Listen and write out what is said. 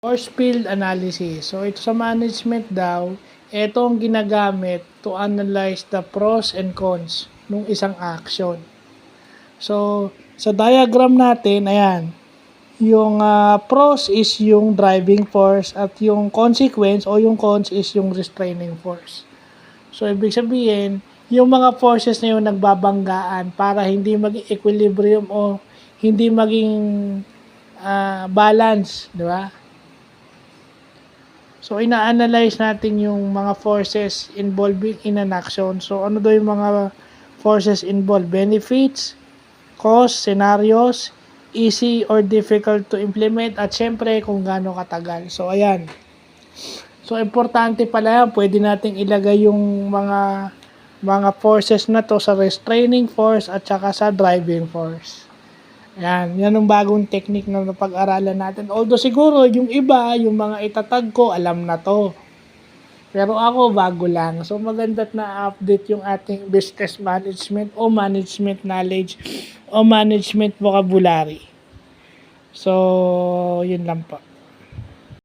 Force field analysis. So, ito sa management daw, ito ang ginagamit to analyze the pros and cons ng isang action. So, sa diagram natin, ayan, yung pros is yung driving force at yung consequence o yung cons is yung restraining force. So, ibig sabihin, yung mga forces na yung nagbabanggaan para hindi maging equilibrium o hindi maging balance, di ba? So, ina-analyze natin yung mga forces involving in an action. So, ano daw yung mga forces involved? Benefits, cost, scenarios, easy or difficult to implement, at syempre kung gaano katagal. So, ayan. So, importante pala yan. Pwede nating ilagay yung mga forces na to sa restraining force at saka sa driving force. Yan ang bagong technique na napag-aralan natin. Although siguro yung iba, yung mga itatag ko, alam na to. Pero ako, bago lang. So maganda't na-update yung ating business management o management knowledge o management vocabulary. So, yun lang po.